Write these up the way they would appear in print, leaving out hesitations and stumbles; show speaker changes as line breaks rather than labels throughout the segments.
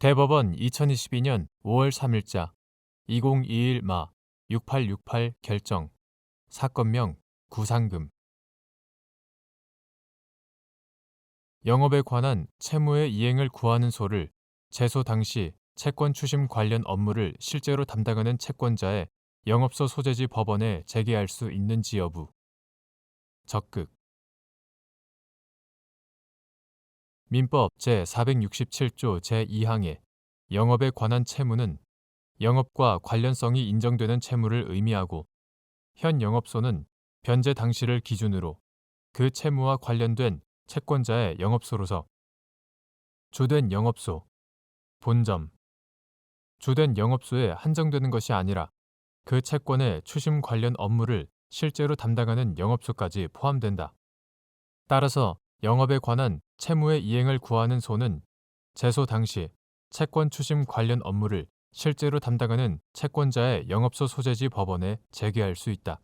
대법원 2022년 5월 3일자 2021마 6868 결정 사건명 구상금 영업에 관한 채무의 이행을 구하는 소를 제소 당시 채권 추심 관련 업무를 실제로 담당하는 채권자의 영업소 소재지 법원에 제기할 수 있는지 여부. 적극 민법 제467조 제2항에 영업에 관한 채무는 영업과 관련성이 인정되는 채무를 의미하고 현 영업소는 변제 당시를 기준으로 그 채무와 관련된 채권자의 영업소로서 주된 영업소, 본점, 주된 영업소에 한정되는 것이 아니라 그 채권의 추심 관련 업무를 실제로 담당하는 영업소까지 포함된다. 따라서 영업에 관한 채무의 이행을 구하는 소는 제소 당시 채권 추심 관련 업무를 실제로 담당하는 채권자의 영업소 소재지 법원에 제기할 수 있다.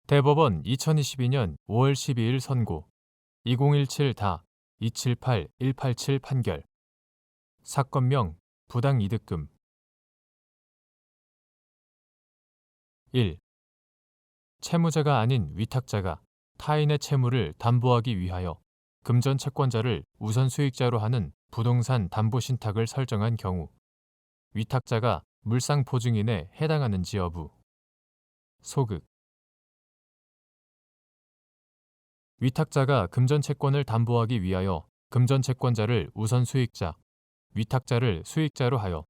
대법원 2022년 5월 12일 선고 2017-278-187 판결 사건명 부당이득금 1. 채무자가 아닌 위탁자가 타인의 채무를 담보하기 위하여 금전 채권자를 우선 수익자로 하는 부동산 담보 신탁을 설정한 경우 위탁자가 물상보증인에 해당하는지 여부. 소극 위탁자가 금전 채권을 담보하기 위하여 금전 채권자를 우선 수익자, 위탁자를 수익자로 하여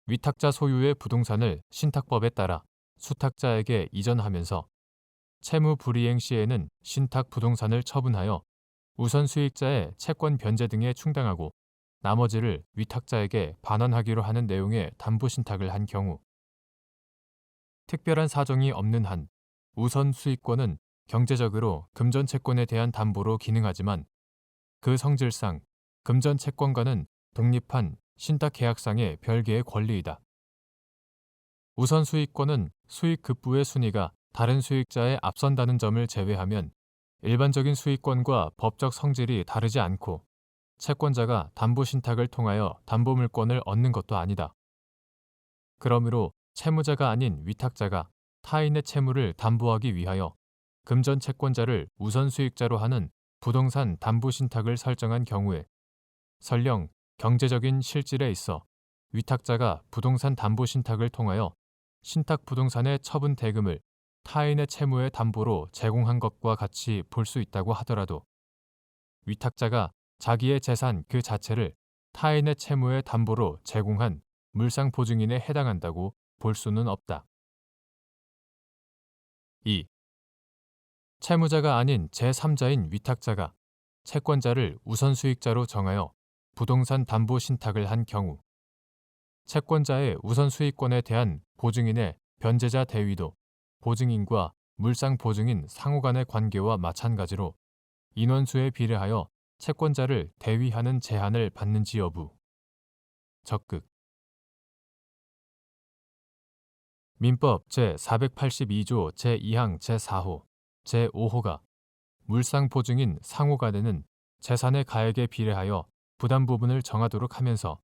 위탁자 소유의 부동산을 신탁법에 따라 수탁자에게 이전하면서 채무 불이행 시에는 신탁 부동산을 처분하여 우선 수익자의 채권 변제 등에 충당하고 나머지를 위탁자에게 반환하기로 하는 내용의 담보 신탁을 한 경우 특별한 사정이 없는 한 우선 수익권은 경제적으로 금전 채권에 대한 담보로 기능하지만 그 성질상 금전 채권과는 독립한 신탁 계약상의 별개의 권리이다. 우선 수익권은 수익 급부의 순위가 다른 수익자에 앞선다는 점을 제외하면 일반적인 수익권과 법적 성질이 다르지 않고 채권자가 담보 신탁을 통하여 담보물권을 얻는 것도 아니다. 그러므로 채무자가 아닌 위탁자가 타인의 채무를 담보하기 위하여 금전 채권자를 우선 수익자로 하는 부동산 담보 신탁을 설정한 경우에 설령 경제적인 실질에 있어 위탁자가 부동산 담보 신탁을 통하여 신탁 부동산의 처분 대금을 타인의 채무의 담보로 제공한 것과 같이 볼 수 있다고 하더라도 위탁자가 자기의 재산 그 자체를 타인의 채무의 담보로 제공한 물상보증인에 해당한다고 볼 수는 없다. 2. 채무자가 아닌 제3자인 위탁자가 채권자를 우선 수익자로 정하여 부동산 담보 신탁을 한 경우 채권자의 우선 수익권에 대한 보증인의 변제자 대위도 보증인과 물상보증인 상호 간의 관계와 마찬가지로 인원수에 비례하여 채권자를 대위하는 제한을 받는지 여부. 적극 민법 제482조 제2항 제4호, 제5호가 물상보증인 상호 간에는 재산의 가액에 비례하여 부담 부분을 정하도록 하면서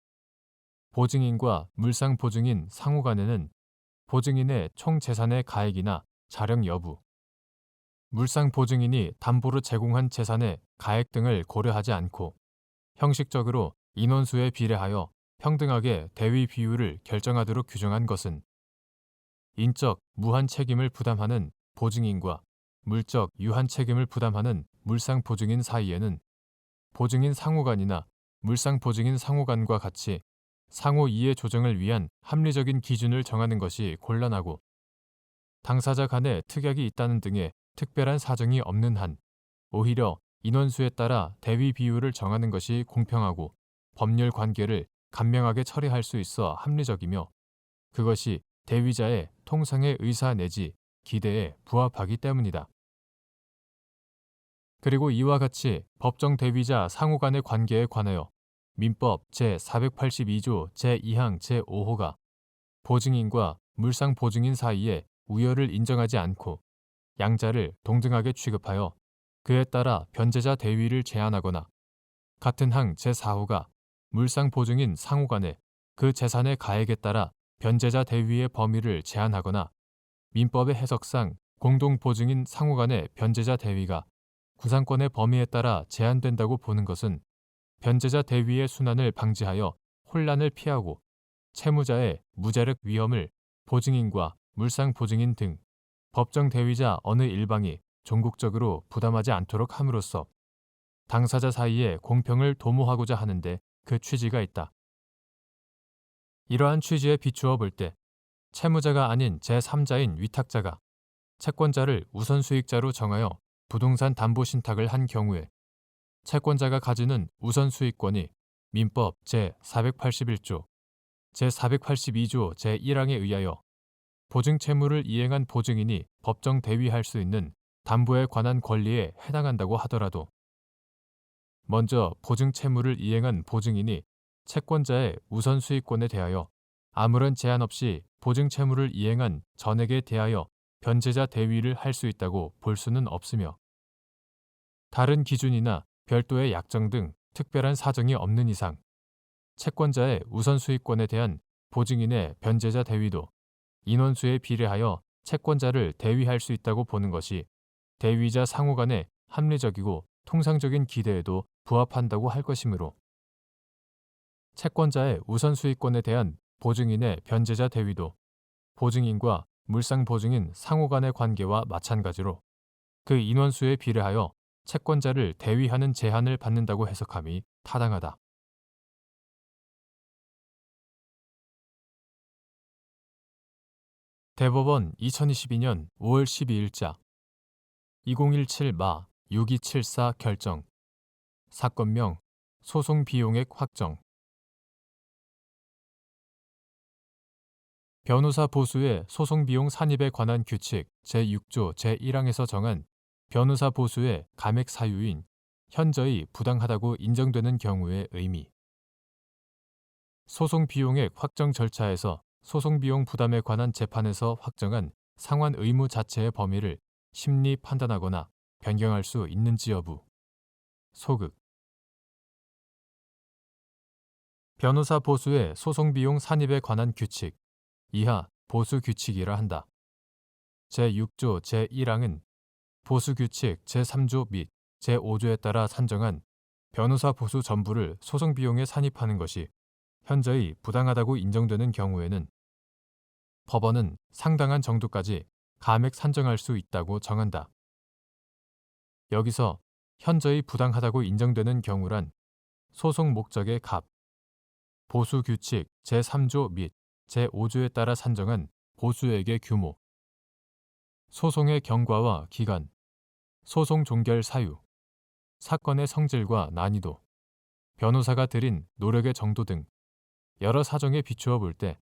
보증인과 물상보증인 상호 간에는 보증인의 총 재산의 가액이나 자령 여부, 물상보증인이 담보로 제공한 재산의 가액 등을 고려하지 않고 형식적으로 인원수에 비례하여 평등하게 대위 비율을 결정하도록 규정한 것은 인적 무한 책임을 부담하는 보증인과 물적 유한 책임을 부담하는 물상보증인 사이에는 보증인 상호간이나 물상보증인 상호간과 같이 상호 이해 조정을 위한 합리적인 기준을 정하는 것이 곤란하고 당사자 간에 특약이 있다는 등의 특별한 사정이 없는 한 오히려 인원수에 따라 대위 비율을 정하는 것이 공평하고 법률 관계를 간명하게 처리할 수 있어 합리적이며 그것이 대위자의 통상의 의사 내지 기대에 부합하기 때문이다. 그리고 이와 같이 법정 대위자 상호 간의 관계에 관하여 민법 제482조 제2항 제5호가 보증인과 물상보증인 사이에 우열을 인정하지 않고 양자를 동등하게 취급하여 그에 따라 변제자 대위를 제한하거나 같은 항 제4호가 물상 보증인 상호 간에 그 재산의 가액에 따라 변제자 대위의 범위를 제한하거나 민법의 해석상 공동 보증인 상호 간의 변제자 대위가 구상권의 범위에 따라 제한된다고 보는 것은 변제자 대위의 순환을 방지하여 혼란을 피하고 채무자의 무자력 위험을 보증인과 물상 보증인 등 법정 대위자 어느 일방이 종국적으로 부담하지 않도록 함으로써 당사자 사이의 공평을 도모하고자 하는데 그 취지가 있다. 이러한 취지에 비추어 볼 때 채무자가 아닌 제3자인 위탁자가 채권자를 우선수익자로 정하여 부동산 담보 신탁을 한 경우에 채권자가 가지는 우선수익권이 민법 제481조, 제482조 제1항에 의하여 보증채무를 이행한 보증인이 법정 대위할 수 있는 담보에 관한 권리에 해당한다고 하더라도 먼저 보증채무를 이행한 보증인이 채권자의 우선수익권에 대하여 아무런 제한 없이 보증채무를 이행한 전액에 대하여 변제자 대위를 할 수 있다고 볼 수는 없으며 다른 기준이나 별도의 약정 등 특별한 사정이 없는 이상 채권자의 우선수익권에 대한 보증인의 변제자 대위도 인원수에 비례하여 채권자를 대위할 수 있다고 보는 것이 대위자 상호 간의 합리적이고 통상적인 기대에도 부합한다고 할 것이므로 채권자의 우선수익권에 대한 보증인의 변제자 대위도 보증인과 물상보증인 상호 간의 관계와 마찬가지로 그 인원수에 비례하여 채권자를 대위하는 제한을 받는다고 해석함이 타당하다. 대법원 2022년 5월 12일자 2017마 6274 결정 사건명 소송비용액 확정 변호사 보수의 소송비용 산입에 관한 규칙 제6조 제1항에서 정한 변호사 보수의 감액 사유인 현저히 부당하다고 인정되는 경우의 의미 소송비용액 확정 절차에서 소송비용 부담에 관한 재판에서 확정한 상환 의무 자체의 범위를 심리 판단하거나 변경할 수 있는지 여부 소극 변호사 보수의 소송비용 산입에 관한 규칙 이하 보수 규칙이라 한다. 제6조 제1항은 보수 규칙 제3조 및 제5조에 따라 산정한 변호사 보수 전부를 소송비용에 산입하는 것이 현저히 부당하다고 인정되는 경우에는 법원은 상당한 정도까지 감액 산정할 수 있다고 정한다. 여기서 현저히 부당하다고 인정되는 경우란 소송 목적의 값, 보수 규칙 제3조 및 제5조에 따라 산정한 보수액의 규모, 소송의 경과와 기간, 소송 종결 사유, 사건의 성질과 난이도, 변호사가 들인 노력의 정도 등 여러 사정에 비추어 볼 때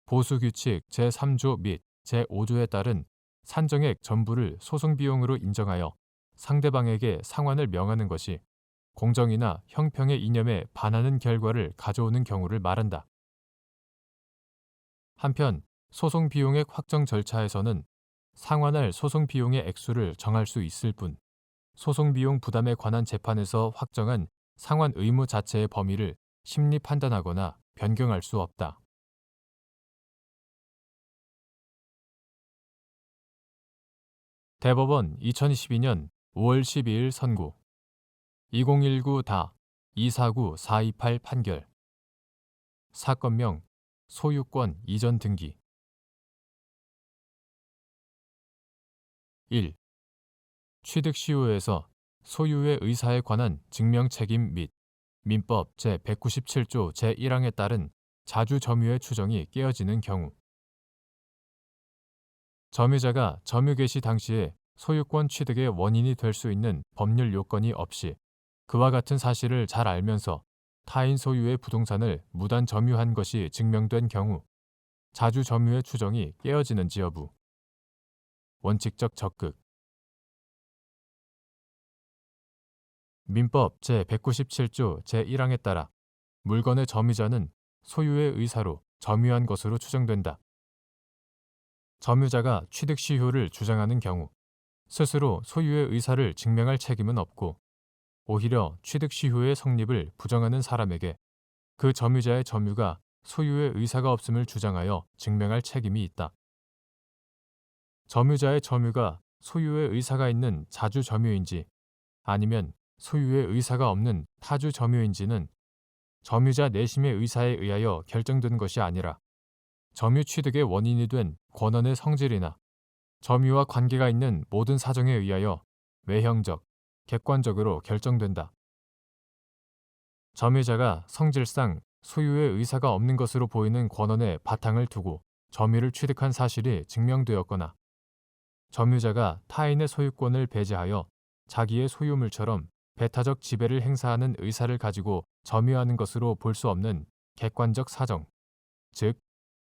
보수 규칙 제3조 및 제5조에 따른 산정액 전부를 소송비용으로 인정하여 상대방에게 상환을 명하는 것이 공정이나 형평의 이념에 반하는 결과를 가져오는 경우를 말한다. 한편 소송비용액 확정 절차에서는 상환할 소송비용의 액수를 정할 수 있을 뿐 소송비용 부담에 관한 재판에서 확정한 상환 의무 자체의 범위를 심리 판단하거나 변경할 수 없다. 대법원 2022년 5월 12일 선고 2019-249428 판결 사건명 소유권 이전 등기 1. 취득시효에서 소유의 의사에 관한 증명책임 및 민법 제197조 제1항에 따른 자주점유의 추정이 깨어지는 경우 점유자가 점유 개시 당시에 소유권 취득의 원인이 될 수 있는 법률 요건이 없이 그와 같은 사실을 잘 알면서 타인 소유의 부동산을 무단 점유한 것이 증명된 경우 자주점유의 추정이 깨어지는지 여부 원칙적 적극 민법 제197조 제1항에 따라 물건의 점유자는 소유의 의사로 점유한 것으로 추정된다. 점유자가 취득시효를 주장하는 경우 스스로 소유의 의사를 증명할 책임은 없고 오히려 취득 시효의 성립을 부정하는 사람에게 그 점유자의 점유가 소유의 의사가 없음을 주장하여 증명할 책임이 있다. 점유자의 점유가 소유의 의사가 있는 자주 점유인지 아니면 소유의 의사가 없는 타주 점유인지는 점유자 내심의 의사에 의하여 결정된 것이 아니라 점유 취득의 원인이 된 권한의 성질이나 점유와 관계가 있는 모든 사정에 의하여 외형적, 객관적으로 결정된다. 점유자가 성질상 소유의 의사가 없는 것으로 보이는 권한에 바탕을 두고 점유를 취득한 사실이 증명되었거나 점유자가 타인의 소유권을 배제하여 자기의 소유물처럼 배타적 지배를 행사하는 의사를 가지고 점유하는 것으로 볼 수 없는 객관적 사정, 즉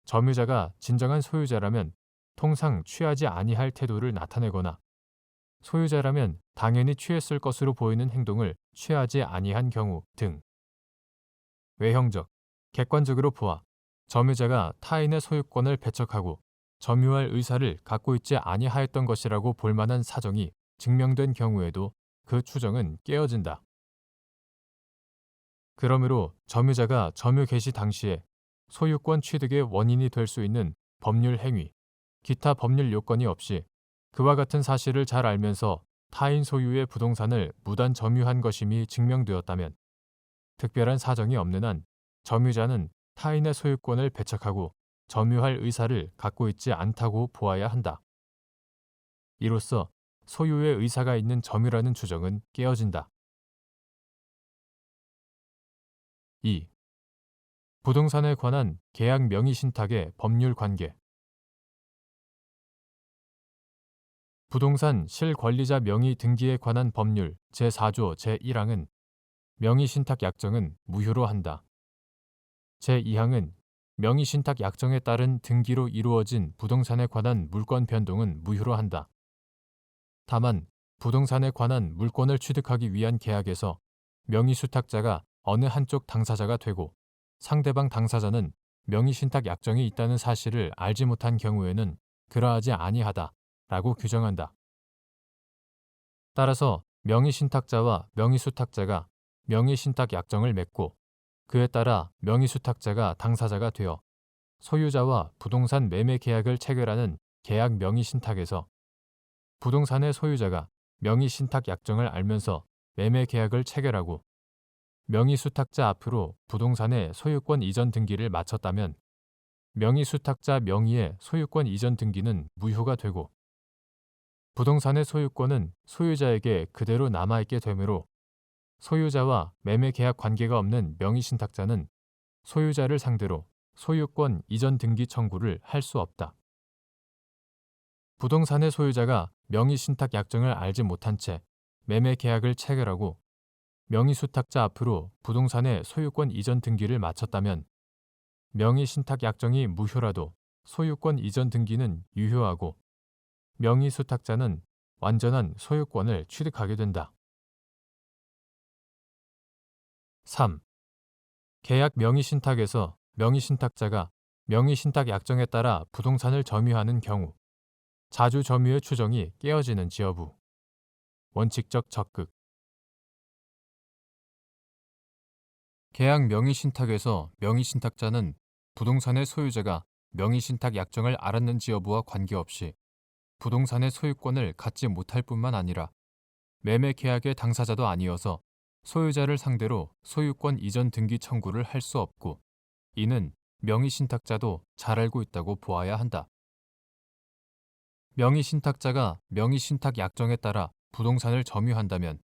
점유자가 진정한 소유자라면 통상 취하지 아니할 태도를 나타내거나 소유자라면 당연히 취했을 것으로 보이는 행동을 취하지 아니한 경우 등. 외형적, 객관적으로 보아 점유자가 타인의 소유권을 배척하고 점유할 의사를 갖고 있지 아니하였던 것이라고 볼 만한 사정이 증명된 경우에도 그 추정은 깨어진다. 그러므로 점유자가 점유 개시 당시에 소유권 취득의 원인이 될 수 있는 법률 행위, 기타 법률 요건이 없이 그와 같은 사실을 잘 알면서 타인 소유의 부동산을 무단 점유한 것임이 증명되었다면 특별한 사정이 없는 한 점유자는 타인의 소유권을 배척하고 점유할 의사를 갖고 있지 않다고 보아야 한다. 이로써 소유의 의사가 있는 점유라는 주정은 깨어진다. 2. 부동산에 관한 계약 명의 신탁의 법률 관계. 부동산 실권리자 명의 등기에 관한 법률 제4조 제1항은 명의 신탁 약정은 무효로 한다. 제2항은 명의 신탁 약정에 따른 등기로 이루어진 부동산에 관한 물권 변동은 무효로 한다. 다만 부동산에 관한 물권을 취득하기 위한 계약에서 명의 수탁자가 어느 한쪽 당사자가 되고 상대방 당사자는 명의 신탁 약정이 있다는 사실을 알지 못한 경우에는 그러하지 아니하다라고 규정한다. 따라서 명의 신탁자와 명의 수탁자가 명의 신탁 약정을 맺고 그에 따라 명의 수탁자가 당사자가 되어 소유자와 부동산 매매 계약을 체결하는 계약 명의 신탁에서 부동산의 소유자가 명의 신탁 약정을 알면서 매매 계약을 체결하고 명의 수탁자 앞으로 부동산의 소유권 이전 등기를 마쳤다면 명의 수탁자 명의의 소유권 이전 등기는 무효가 되고 부동산의 소유권은 소유자에게 그대로 남아있게 되므로 소유자와 매매 계약 관계가 없는 명의 신탁자는 소유자를 상대로 소유권 이전 등기 청구를 할 수 없다. 부동산의 소유자가 명의 신탁 약정을 알지 못한 채 매매 계약을 체결하고 명의 수탁자 앞으로 부동산의 소유권 이전 등기를 마쳤다면 명의 신탁 약정이 무효라도 소유권 이전 등기는 유효하고 명의 수탁자는 완전한 소유권을 취득하게 된다. 3. 계약 명의 신탁에서 명의 신탁자가 명의 신탁 약정에 따라 부동산을 점유하는 경우 자주 점유의 추정이 깨어지는지 여부. 원칙적 적극. 계약 명의 신탁에서 명의 신탁자는 부동산의 소유자가 명의 신탁 약정을 알았는지 여부와 관계없이 부동산의 소유권을 갖지 못할 뿐만 아니라 매매 계약의 당사자도 아니어서 소유자를 상대로 소유권 이전 등기 청구를 할 수 없고 이는 명의 신탁자도 잘 알고 있다고 보아야 한다. 명의 신탁자가 명의 신탁 약정에 따라 부동산을 점유한다면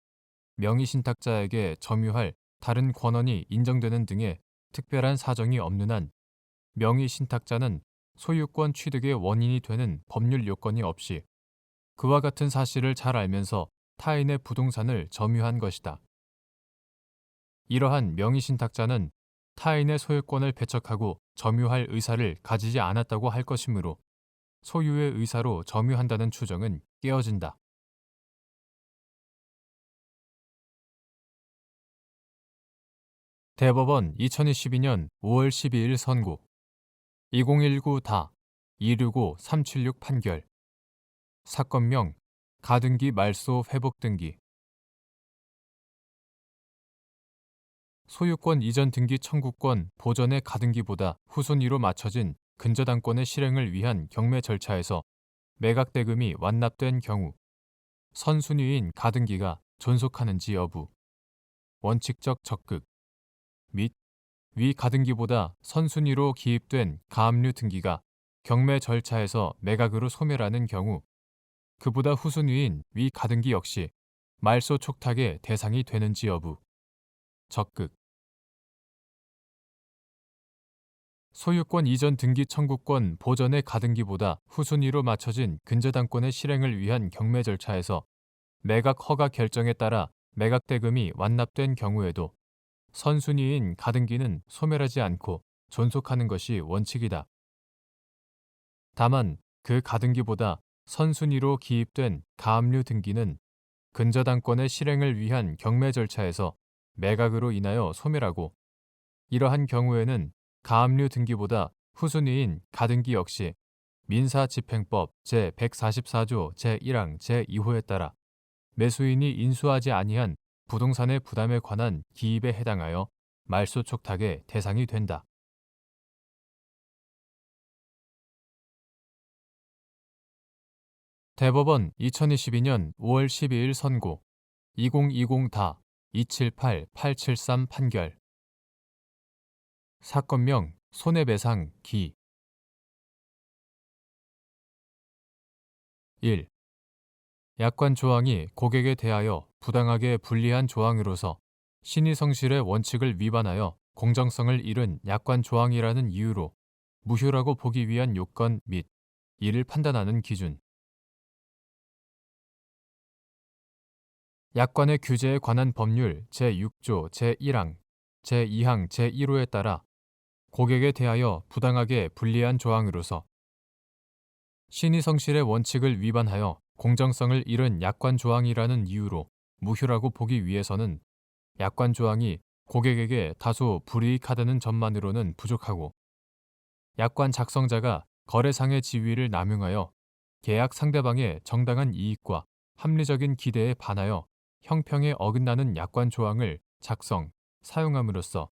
명의 신탁자에게 점유할 다른 권한이 인정되는 등의 특별한 사정이 없는 한 명의 신탁자는 소유권 취득의 원인이 되는 법률 요건이 없이 그와 같은 사실을 잘 알면서 타인의 부동산을 점유한 것이다. 이러한 명의 신탁자는 타인의 소유권을 배척하고 점유할 의사를 가지지 않았다고 할 것이므로 소유의 의사로 점유한다는 추정은 깨어진다. 대법원 2022년 5월 12일 선고 2019 다 265-376 판결 사건명 가등기 말소 회복 등기. 소유권 이전 등기 청구권 보전의 가등기보다 후순위로 맞춰진 근저당권의 실행을 위한 경매 절차에서 매각 대금이 완납된 경우 선순위인 가등기가 존속하는지 여부, 원칙적 적극 및 위 가등기보다 선순위로 기입된 가압류 등기가 경매 절차에서 매각으로 소멸하는 경우 그보다 후순위인 위 가등기 역시 말소 촉탁의 대상이 되는지 여부, 적극. 소유권 이전 등기 청구권 보전의 가등기보다 후순위로 맞춰진 근저당권의 실행을 위한 경매 절차에서 매각 허가 결정에 따라 매각 대금이 완납된 경우에도 선순위인 가등기는 소멸하지 않고 존속하는 것이 원칙이다. 다만 그 가등기보다 선순위로 기입된 가압류 등기는 근저당권의 실행을 위한 경매 절차에서 매각으로 인하여 소멸하고 이러한 경우에는 가압류 등기보다 후순위인 가등기 역시 민사집행법 제144조 제1항 제2호에 따라 매수인이 인수하지 아니한 부동산의 부담에 관한 기입에 해당하여 말소 촉탁의 대상이 된다. 대법원 2022년 5월 12일 선고 2020-278-873 판결. 사건명 손해배상 기. 1. 약관 조항이 고객에 대하여 부당하게 불리한 조항으로서 신의성실의 원칙을 위반하여 공정성을 잃은 약관 조항이라는 이유로 무효라고 보기 위한 요건 및 이를 판단하는 기준. 약관의 규제에 관한 법률 제6조 제1항, 제2항 제1호에 따라 고객에 대하여 부당하게 불리한 조항으로서 신의성실의 원칙을 위반하여 공정성을 잃은 약관 조항이라는 이유로 무효라고 보기 위해서는 약관 조항이 고객에게 다소 불이익하다는 점만으로는 부족하고 약관 작성자가 거래상의 지위를 남용하여 계약 상대방의 정당한 이익과 합리적인 기대에 반하여 형평에 어긋나는 약관 조항을 작성, 사용함으로써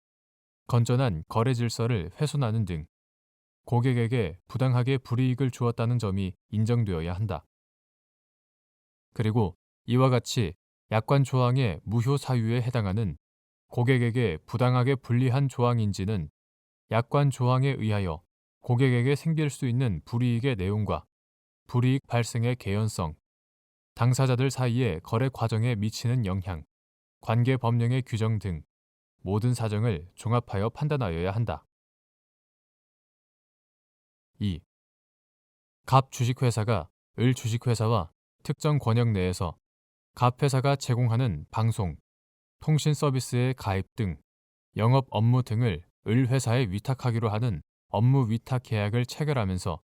건전한 거래 질서를 훼손하는 등 고객에게 부당하게 불이익을 주었다는 점이 인정되어야 한다. 그리고 이와 같이 약관 조항의 무효 사유에 해당하는 고객에게 부당하게 불리한 조항인지는 약관 조항에 의하여 고객에게 생길 수 있는 불이익의 내용과 불이익 발생의 개연성, 당사자들 사이의 거래 과정에 미치는 영향, 관계 법령의 규정 등 모든 사정을 종합하여 판단하여야 한다. 2. 갑 주식회사가 을 주식회사와 특정 권역 내에서 갑 회사가 제공하는 방송, 통신 서비스의 가입 등 영업 업무 등을 을 회사에 위탁하기로 하는 업무 위탁 계약을 체결하면서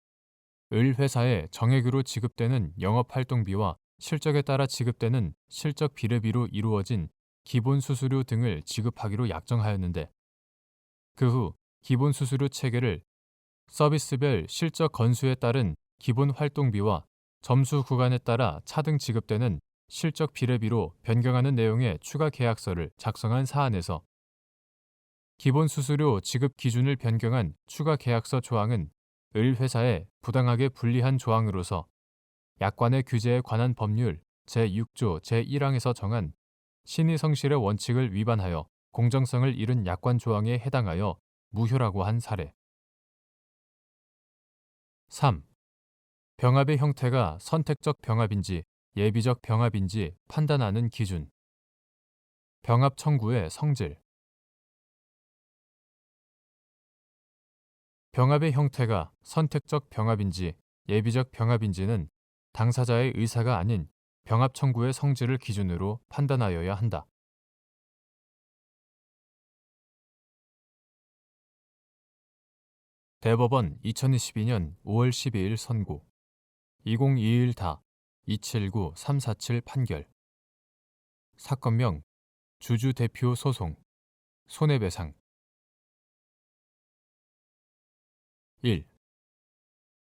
을 회사에 정액으로 지급되는 영업 활동비와 실적에 따라 지급되는 실적 비례비로 이루어진 기본 수수료 등을 지급하기로 약정하였는데 그 후 기본 수수료 체계를 서비스별 실적 건수에 따른 기본 활동비와 점수 구간에 따라 차등 지급되는 실적 비례비로 변경하는 내용의 추가 계약서를 작성한 사안에서 기본 수수료 지급 기준을 변경한 추가 계약서 조항은 을 회사에 부당하게 불리한 조항으로서 약관의 규제에 관한 법률 제6조 제1항에서 정한 신의성실의 원칙을 위반하여 공정성을 잃은 약관 조항에 해당하여 무효라고 한 사례. 3. 병합의 형태가 선택적 병합인지 예비적 병합인지 판단하는 기준. 병합 청구의 성질. 병합의 형태가 선택적 병합인지 예비적 병합인지는 당사자의 의사가 아닌 병합 청구의 성질을 기준으로 판단하여야 한다. 대법원 2022년 5월 12일 선고 2021-279-347 판결. 사건명 주주 대표 소송 손해배상. 1.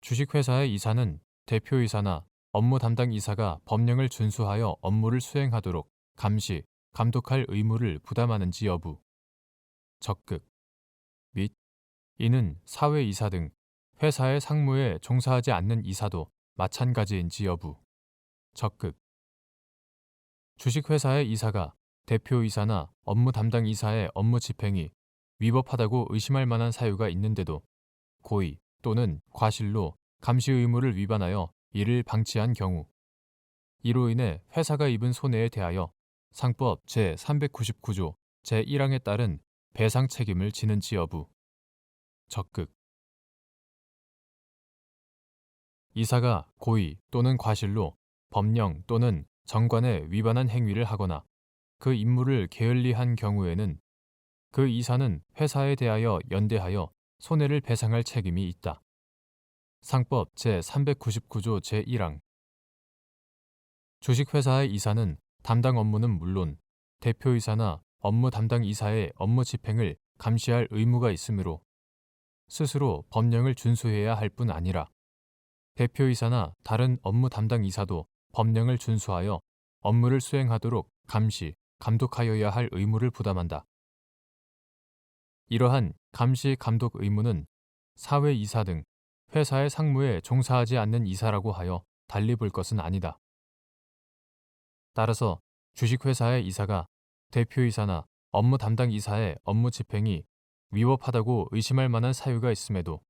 주식회사의 이사는 대표이사나 업무 담당 이사가 법령을 준수하여 업무를 수행하도록 감시, 감독할 의무를 부담하는지 여부. 적극. 및 이는 사회이사 등 회사의 상무에 종사하지 않는 이사도 마찬가지인지 여부. 적극. 주식회사의 이사가 대표이사나 업무 담당 이사의 업무 집행이 위법하다고 의심할 만한 사유가 있는데도 고의 또는 과실로 감시 의무를 위반하여 이를 방치한 경우, 이로 인해 회사가 입은 손해에 대하여 상법 제399조 제1항에 따른 배상 책임을 지는지 여부. 적극. 이사가 고의 또는 과실로 법령 또는 정관에 위반한 행위를 하거나 그 임무를 게을리한 경우에는 그 이사는 회사에 대하여 연대하여 손해를 배상할 책임이 있다. 상법 제399조 제1항. 주식회사의 이사는 담당 업무는 물론 대표이사나 업무 담당 이사의 업무 집행을 감시할 의무가 있으므로 스스로 법령을 준수해야 할 뿐 아니라 대표이사나 다른 업무 담당 이사도 법령을 준수하여 업무를 수행하도록 감시, 감독하여야 할 의무를 부담한다. 이러한 감시, 감독 의무는 사회이사 등 회사의 상무에 종사하지 않는 이사라고 하여 달리 볼 것은 아니다. 따라서 주식회사의 이사가 대표이사나 업무 담당 이사의 업무 집행이 위법하다고 의심할 만한 사유가 있음에도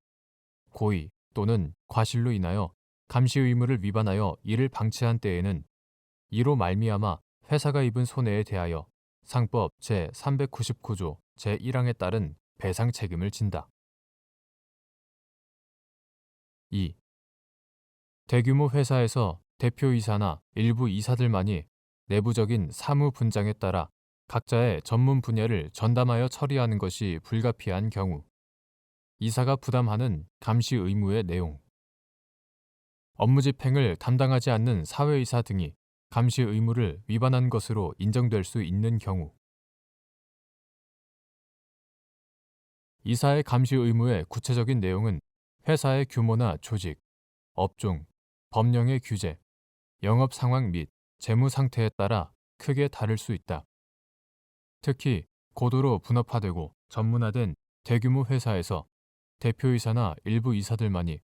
고의 또는 과실로 인하여 감시 의무를 위반하여 이를 방치한 때에는 이로 말미암아 회사가 입은 손해에 대하여 상법 제399조 제1항에 따른 배상 책임을 진다. 2. 대규모 회사에서 대표이사나 일부 이사들만이 내부적인 사무 분장에 따라 각자의 전문 분야를 전담하여 처리하는 것이 불가피한 경우, 이사가 부담하는 감시 의무의 내용, 업무 집행을 담당하지 않는 사회이사 등이 감시 의무를 위반한 것으로 인정될 수 있는 경우, 이사의 감시 의무의 구체적인 내용은 회사의 규모나 조직, 업종, 법령의 규제, 영업 상황 및 재무 상태에 따라 크게 다를 수 있다. 특히 고도로 분업화되고 전문화된 대규모 회사에서 대표이사나 일부 이사들만이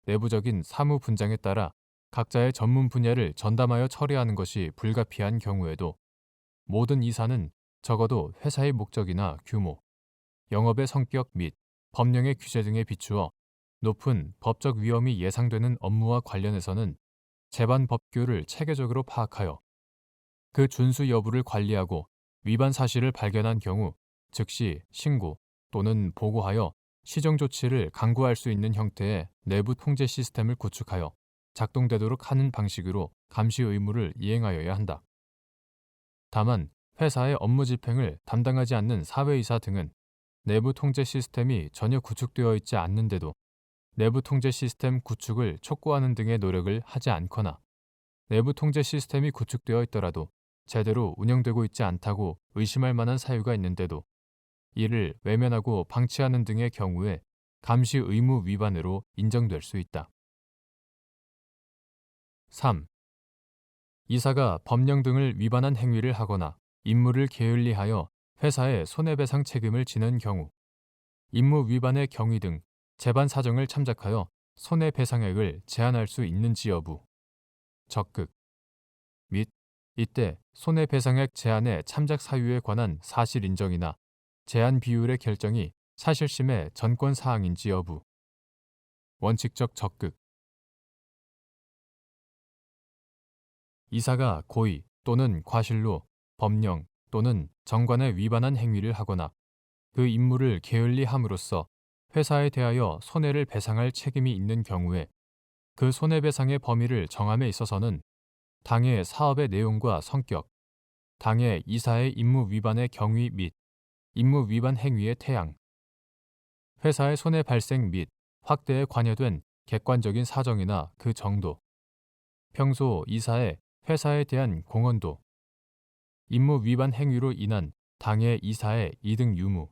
내부적인 사무 분장에 따라 각자의 전문 분야를 전담하여 처리하는 것이 불가피한 경우에도 모든 이사는 적어도 회사의 목적이나 규모, 영업의 성격 및 법령의 규제 등에 비추어 높은 법적 위험이 예상되는 업무와 관련해서는 제반 법규를 체계적으로 파악하여 그 준수 여부를 관리하고 위반 사실을 발견한 경우 즉시 신고 또는 보고하여 시정 조치를 강구할 수 있는 형태의 내부 통제 시스템을 구축하여 작동되도록 하는 방식으로 감시 의무를 이행하여야 한다. 다만 회사의 업무 집행을 담당하지 않는 사회이사 등은 내부 통제 시스템이 전혀 구축되어 있지 않는데도 내부 통제 시스템 구축을 촉구하는 등의 노력을 하지 않거나 내부 통제 시스템이 구축되어 있더라도 제대로 운영되고 있지 않다고 의심할 만한 사유가 있는데도 이를 외면하고 방치하는 등의 경우에 감시 의무 위반으로 인정될 수 있다. 3. 이사가 법령 등을 위반한 행위를 하거나 임무를 게을리하여 회사의 손해배상 책임을 지는 경우, 임무 위반의 경위 등 재반 사정을 참작하여 손해배상액을 제한할 수 있는지 여부. 적극. 및 이때 손해배상액 제한의 참작 사유에 관한 사실 인정이나 제한 비율의 결정이 사실심의 전권 사항인지 여부. 원칙적 적극. 이사가 고의 또는 과실로 법령 또는 정관에 위반한 행위를 하거나 그 임무를 게을리 함으로써 회사에 대하여 손해를 배상할 책임이 있는 경우에 그 손해배상의 범위를 정함에 있어서는 당해 사업의 내용과 성격, 당해 이사의 임무 위반의 경위 및 임무 위반 행위의 태양, 회사의 손해 발생 및 확대에 관여된 객관적인 사정이나 그 정도, 평소 이사의 회사에 대한 공헌도, 임무 위반 행위로 인한 당해 이사의 이득 유무,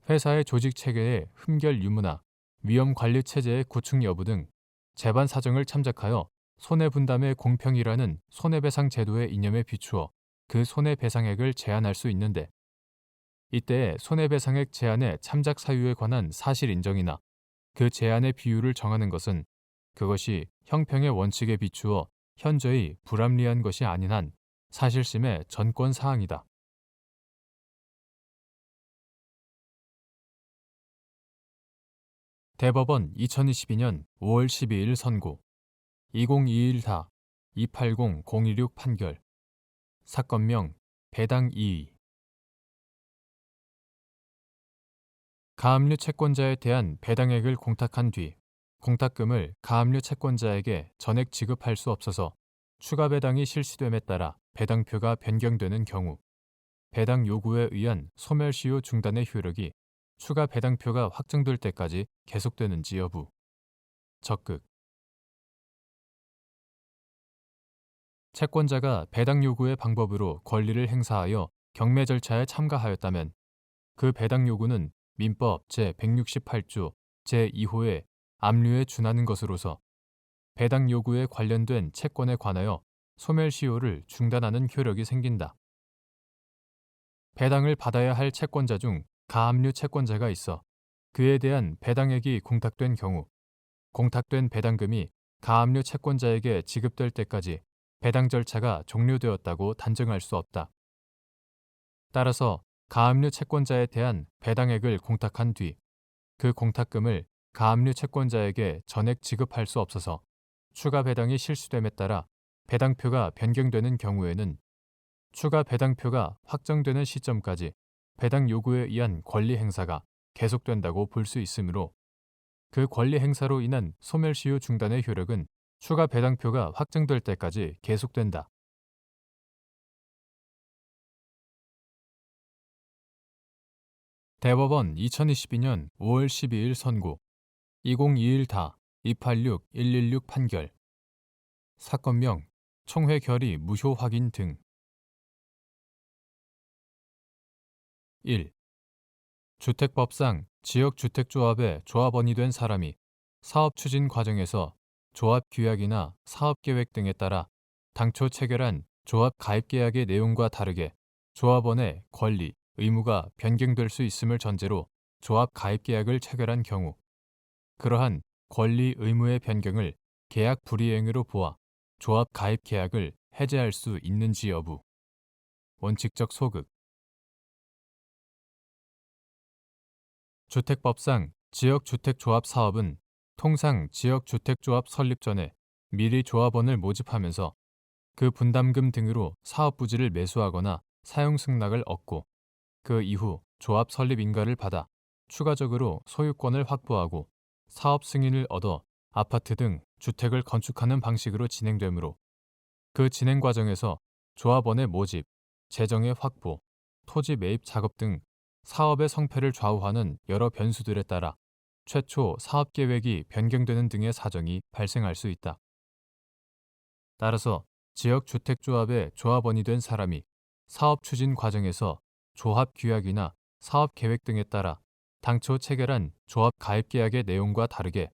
회사의 조직 체계의 흠결 유무나 위험 관리 체제의 구축 여부 등 재반 사정을 참작하여 손해분담의 공평이라는 손해배상 제도의 이념에 비추어 그 손해배상액을 제한할 수 있는데, 이때 손해배상액 제한의 참작 사유에 관한 사실 인정이나 그 제한의 비율을 정하는 것은 그것이 형평의 원칙에 비추어 현저히 불합리한 것이 아닌 한 사실심의 전권 사항이다. 대법원 2022년 5월 12일 선고 2021-280-016 판결 사건명 배당 이의. 가압류 채권자에 대한 배당액을 공탁한 뒤 공탁금을 가압류 채권자에게 전액 지급할 수 없어서 추가 배당이 실시됨에 따라 배당표가 변경되는 경우 배당 요구에 의한 소멸시효 중단의 효력이 추가 배당표가 확정될 때까지 계속되는지 여부. 적극. 채권자가 배당 요구의 방법으로 권리를 행사하여 경매 절차에 참가하였다면 그 배당 요구는 민법 제168조 제2호의 압류에 준하는 것으로서 배당 요구에 관련된 채권에 관하여 소멸시효를 중단하는 효력이 생긴다. 배당을 받아야 할 채권자 중 가압류 채권자가 있어 그에 대한 배당액이 공탁된 경우 공탁된 배당금이 가압류 채권자에게 지급될 때까지 배당 절차가 종료되었다고 단정할 수 없다. 따라서 가압류 채권자에 대한 배당액을 공탁한 뒤 그 공탁금을 가압류 채권자에게 전액 지급할 수 없어서 추가 배당이 실시됨에 따라 배당표가 변경되는 경우에는 추가 배당표가 확정되는 시점까지 배당 요구에 의한 권리 행사가 계속된다고 볼 수 있으므로 그 권리 행사로 인한 소멸시효 중단의 효력은 추가 배당표가 확정될 때까지 계속된다. 대법원 2022년 5월 12일 선고 2021-286-116 판결 사건명 총회 결의 무효 확인 등 1. 주택법상 지역주택조합의 조합원이 된 사람이 사업 추진 과정에서 조합 규약이나 사업계획 등에 따라 당초 체결한 조합 가입계약의 내용과 다르게 조합원의 권리, 의무가 변경될 수 있음을 전제로 조합 가입계약을 체결한 경우 그러한 권리, 의무의 변경을 계약 불이행으로 보아 조합 가입계약을 해제할 수 있는지 여부. 원칙적 소극. 주택법상 지역주택조합 사업은 통상 지역주택조합 설립 전에 미리 조합원을 모집하면서 그 분담금 등으로 사업 부지를 매수하거나 사용 승낙을 얻고 그 이후 조합 설립 인가를 받아 추가적으로 소유권을 확보하고 사업 승인을 얻어 아파트 등 주택을 건축하는 방식으로 진행되므로 그 진행 과정에서 조합원의 모집, 재정의 확보, 토지 매입 작업 등 사업의 성패를 좌우하는 여러 변수들에 따라 최초 사업 계획이 변경되는 등의 사정이 발생할 수 있다. 따라서 지역주택조합의 조합원이 된 사람이 사업 추진 과정에서 조합 규약이나 사업 계획 등에 따라 당초 체결한 조합 가입 계약의 내용과 다르게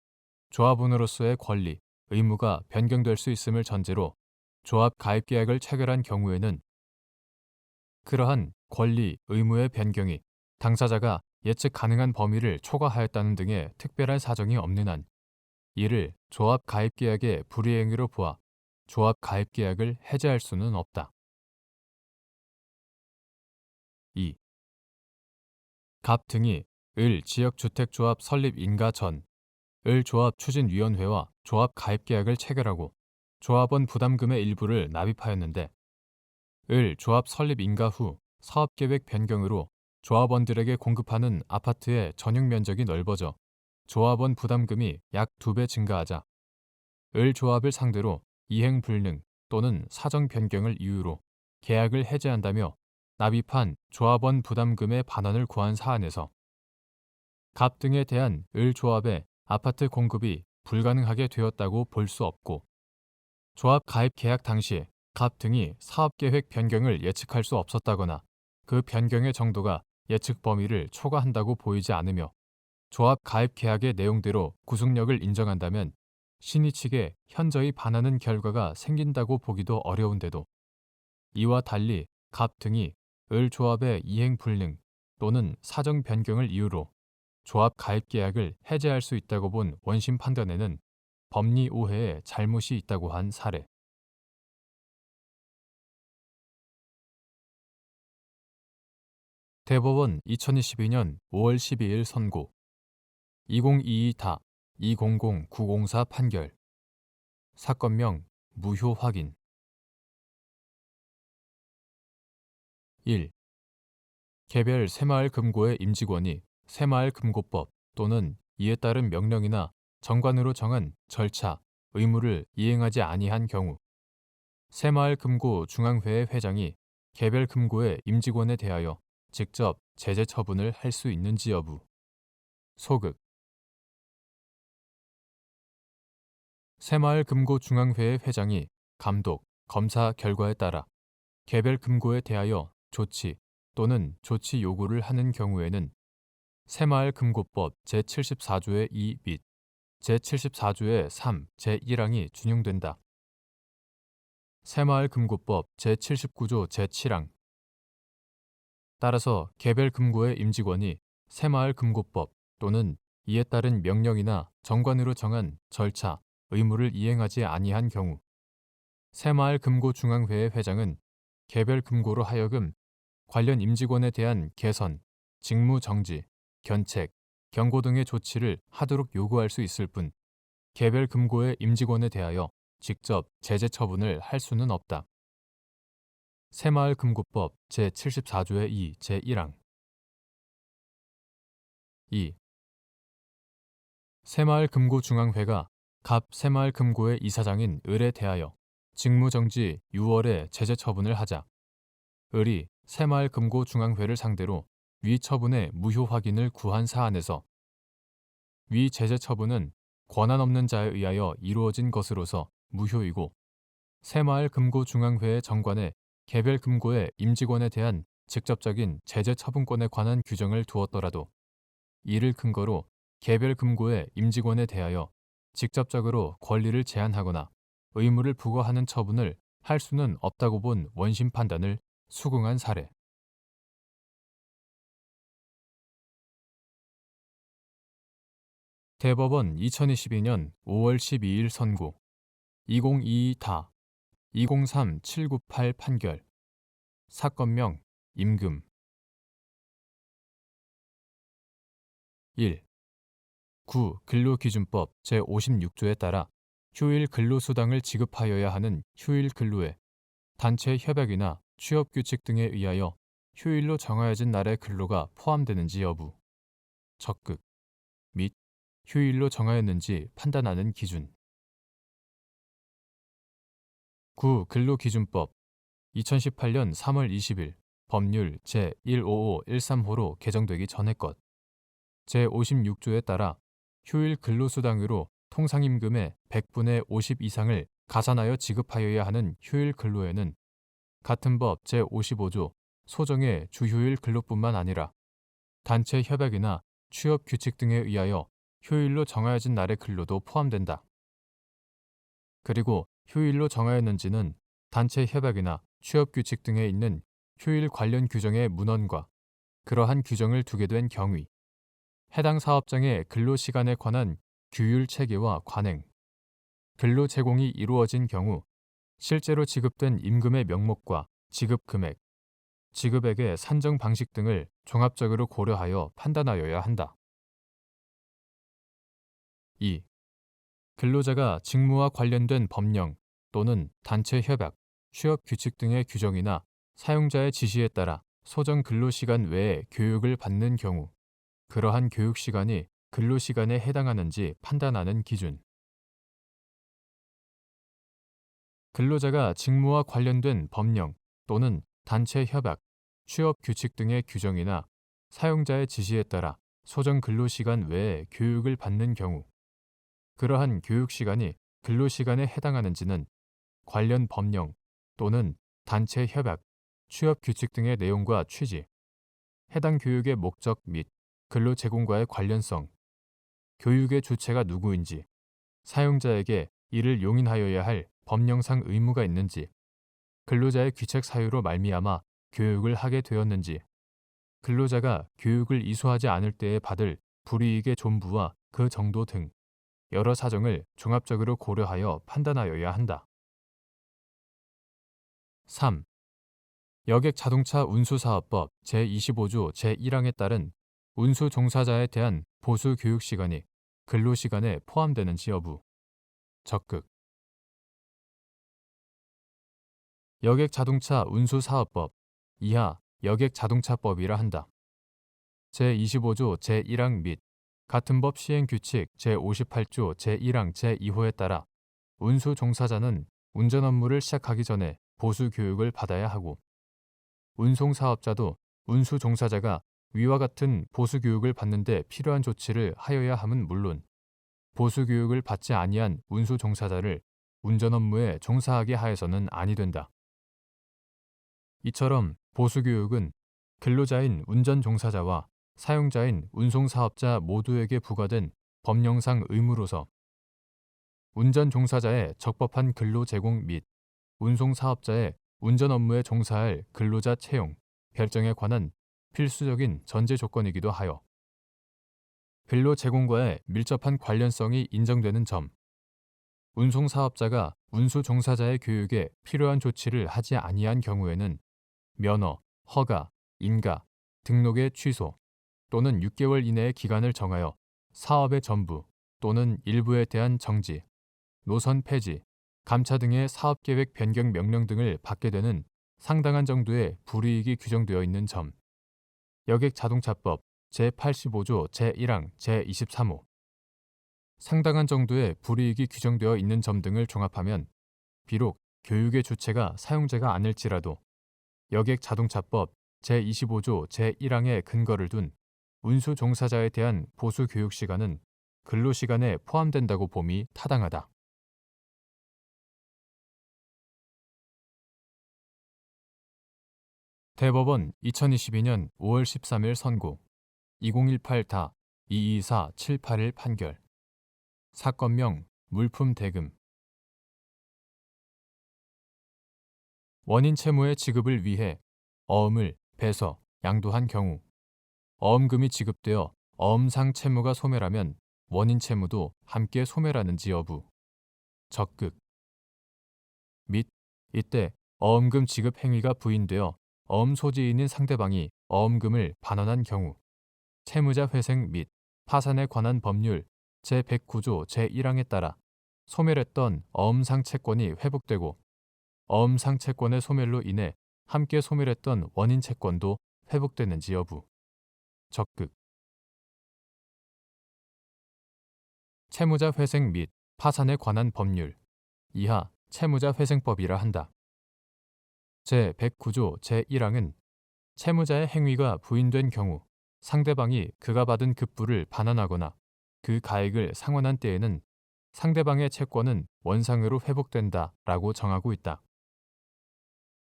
조합원으로서의 권리, 의무가 변경될 수 있음을 전제로 조합 가입 계약을 체결한 경우에는 그러한 권리, 의무의 변경이 당사자가 예측 가능한 범위를 초과하였다는 등의 특별한 사정이 없는 한 이를 조합 가입 계약의 불이행으로 보아 조합 가입 계약을 해제할 수는 없다. 2. 갑 등이 을 지역주택조합 설립 인가 전 을 조합 추진위원회와 조합 가입 계약을 체결하고 조합원 부담금의 일부를 납입하였는데 을 조합 설립 인가 후 사업계획 변경으로 조합원들에게 공급하는 아파트의 전용 면적이 넓어져 조합원 부담금이 약 2배 증가하자 을 조합을 상대로 이행 불능 또는 사정 변경을 이유로 계약을 해제한다며 납입한 조합원 부담금의 반환을 구한 사안에서 갑 등에 대한 을 조합의 아파트 공급이 불가능하게 되었다고 볼 수 없고 조합 가입 계약 당시 갑 등이 사업계획 변경을 예측할 수 없었다거나 그 변경의 정도가 예측 범위를 초과한다고 보이지 않으며 조합 가입 계약의 내용대로 구속력을 인정한다면 신의 측에 현저히 반하는 결과가 생긴다고 보기도 어려운데도 이와 달리 갑 등이 을 조합의 이행 불능 또는 사정 변경을 이유로 조합 가입 계약을 해제할 수 있다고 본 원심 판단에는 법리 오해에 잘못이 있다고 한 사례. 대법원 2022년 5월 12일 선고 2022다 200904 판결 사건명 무효 확인 1. 개별 새마을 금고의 임직원이 새마을 금고법 또는 이에 따른 명령이나 정관으로 정한 절차, 의무를 이행하지 아니한 경우 새마을 금고 중앙회의 회장이 개별 금고의 임직원에 대하여 직접 제재 처분을 할 수 있는지 여부. 소극. 새마을 금고 중앙회의 회장이 감독, 검사 결과에 따라 개별 금고에 대하여 조치 또는 조치 요구를 하는 경우에는 새마을 금고법 제74조의 2 및 제74조의 3, 제1항이 준용된다. 새마을 금고법 제79조 제7항. 따라서 개별 금고의 임직원이 새마을 금고법 또는 이에 따른 명령이나 정관으로 정한 절차, 의무를 이행하지 아니한 경우 새마을 금고 중앙회의 회장은 개별 금고로 하여금 관련 임직원에 대한 개선, 직무 정지, 견책, 경고 등의 조치를 하도록 요구할 수 있을 뿐 개별 금고의 임직원에 대하여 직접 제재 처분을 할 수는 없다. 새마을 금고법 제74조의 2 제1항 2. 새마을 금고 중앙회가 갑 새마을 금고의 이사장인 을에 대하여 직무정지 6월에 제재 처분을 하자 을이 새마을 금고 중앙회를 상대로 위 처분의 무효 확인을 구한 사안에서 위 제재 처분은 권한 없는 자에 의하여 이루어진 것으로서 무효이고 새마을 금고 중앙회의 정관에 개별 금고의 임직원에 대한 직접적인 제재 처분권에 관한 규정을 두었더라도 이를 근거로 개별 금고의 임직원에 대하여 직접적으로 권리를 제한하거나 의무를 부과하는 처분을 할 수는 없다고 본 원심 판단을 수긍한 사례. 대법원 2022년 5월 12일 선고 2022다 203798 판결 사건명 임금 1. 근로기준법 제56조에 따라 휴일 근로수당을 지급하여야 하는 휴일 근로에 단체 협약이나 취업규칙 등에 의하여 휴일로 정하여진 날의 근로가 포함되는지 여부, 적극 및 휴일로 정하였는지 판단하는 기준. 근로기준법 2018년 3월 20일 법률 제15513호로 개정되기 전의 것. 제56조에 따라 휴일 근로수당으로 통상임금의 100분의 50 이상을 가산하여 지급하여야 하는 휴일 근로에는 같은 법 제55조 소정의 주휴일 근로뿐만 아니라 단체 협약이나 취업 규칙 등에 의하여 휴일로 정하여진 날의 근로도 포함된다. 그리고 휴일로 정하였는지는 단체 협약이나 취업 규칙 등에 있는 휴일 관련 규정의 문헌과 그러한 규정을 두게 된 경위, 해당 사업장의 근로시간에 관한 규율 체계와 관행, 근로 제공이 이루어진 경우 실제로 지급된 임금의 명목과 지급 금액, 지급액의 산정 방식 등을 종합적으로 고려하여 판단하여야 한다. 2. 근로자가 직무와 관련된 법령 또는 단체 협약, 취업 규칙 등의 규정이나 사용자의 지시에 따라 소정 근로시간 외에 교육을 받는 경우 그러한 교육시간이 근로시간에 해당하는지 판단하는 기준. 근로자가 직무와 관련된 법령 또는 단체 협약, 취업 규칙 등의 규정이나 사용자의 지시에 따라 소정 근로시간 외에 교육을 받는 경우 그러한 교육시간이 근로시간에 해당하는지는 관련 법령 또는 단체 협약, 취업 규칙 등의 내용과 취지, 해당 교육의 목적 및 근로 제공과의 관련성, 교육의 주체가 누구인지, 사용자에게 이를 용인하여야 할 법령상 의무가 있는지, 근로자의 귀책 사유로 말미암아 교육을 하게 되었는지, 근로자가 교육을 이수하지 않을 때에 받을 불이익의 존부와 그 정도 등 여러 사정을 종합적으로 고려하여 판단하여야 한다. 3. 여객자동차 운수사업법 제25조 제1항에 따른 운수 종사자에 대한 보수 교육 시간이 근로시간에 포함되는지 여부. 적극. 여객자동차 운수사업법 이하 여객자동차법이라 한다. 제25조 제1항 및 같은 법 시행규칙 제58조 제1항 제2호에 따라 운수 종사자는 운전 업무를 시작하기 전에 보수 교육을 받아야 하고, 운송사업자도 운수 종사자가 위와 같은 보수 교육을 받는데 필요한 조치를 하여야 함은 물론, 보수 교육을 받지 아니한 운수 종사자를 운전 업무에 종사하게 하여서는 아니 된다. 이처럼 보수 교육은 근로자인 운전 종사자와 사용자인 운송사업자 모두에게 부과된 법령상 의무로서 운전 종사자의 적법한 근로 제공 및 운송사업자의 운전 업무에 종사할 근로자 채용, 별정에 관한 필수적인 전제 조건이기도 하여 근로 제공과의 밀접한 관련성이 인정되는 점, 운송사업자가 운수 종사자의 교육에 필요한 조치를 하지 아니한 경우에는 면허, 허가, 인가, 등록의 취소 또는 6개월 이내의 기간을 정하여 사업의 전부 또는 일부에 대한 정지, 노선 폐지, 감차 등의 사업계획 변경 명령 등을 받게 되는 상당한 정도의 불이익이 규정되어 있는 점, 여객자동차법 제85조 제1항 제23호 상당한 정도의 불이익이 규정되어 있는 점 등을 종합하면 비록 교육의 주체가 사용자가 아닐지라도 여객자동차법 제25조 제1항에 근거를 둔 운수 종사자에 대한 보수 교육 시간은 근로시간에 포함된다고 봄이 타당하다. 대법원 2022년 5월 13일 선고 2018-224-781 판결 사건명 물품 대금 원인 채무의 지급을 위해 어음을 배서 양도한 경우 어음금이 지급되어 어음상 채무가 소멸하면 원인 채무도 함께 소멸하는지 여부. 적극. 및 이때 어음금 지급 행위가 부인되어 어음 소지인인 상대방이 어음금을 반환한 경우 채무자 회생 및 파산에 관한 법률 제109조 제1항에 따라 소멸했던 어음상 채권이 회복되고 어음상 채권의 소멸로 인해 함께 소멸했던 원인 채권도 회복되는지 여부. 적극. 채무자 회생 및 파산에 관한 법률 이하 채무자 회생법이라 한다. 제109조 제1항은 채무자의 행위가 부인된 경우 상대방이 그가 받은 급부를 반환하거나 그 가액을 상환한 때에는 상대방의 채권은 원상으로 회복된다 라고 정하고 있다.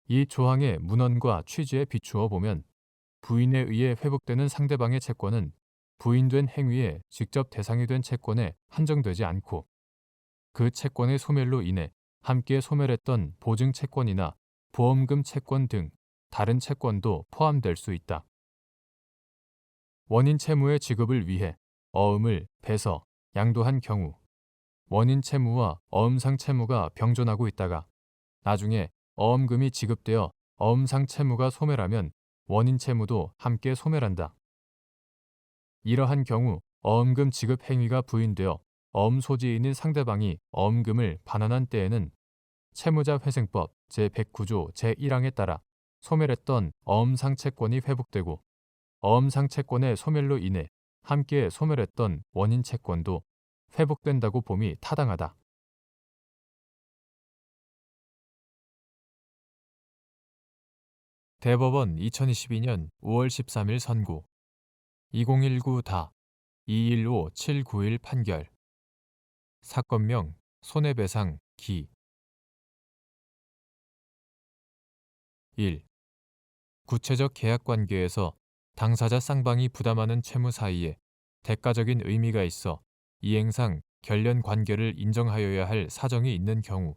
이 조항의 문헌과 취지에 비추어 보면 부인에 의해 회복되는 상대방의 채권은 부인된 행위에 직접 대상이 된 채권에 한정되지 않고 그 채권의 소멸로 인해 함께 소멸했던 보증 채권이나 보험금 채권 등 다른 채권도 포함될 수 있다. 원인 채무의 지급을 위해 어음을 배서 양도한 경우 원인 채무와 어음상 채무가 병존하고 있다가 나중에 어음금이 지급되어 어음상 채무가 소멸하면 원인 채무도 함께 소멸한다. 이러한 경우 어음금 지급 행위가 부인되어 어음 소지인인 상대방이 어음금을 반환한 때에는 채무자 회생법 제109조 제1항에 따라 소멸했던 어음상 채권이 회복되고 어음상 채권의 소멸로 인해 함께 소멸했던 원인 채권도 회복된다고 봄이 타당하다. 대법원 2022년 5월 13일 선고 2019-215-791 판결 사건명 손해배상 기 1. 구체적 계약관계에서 당사자 쌍방이 부담하는 채무 사이에 대가적인 의미가 있어 이행상 결련 관계를 인정하여야 할 사정이 있는 경우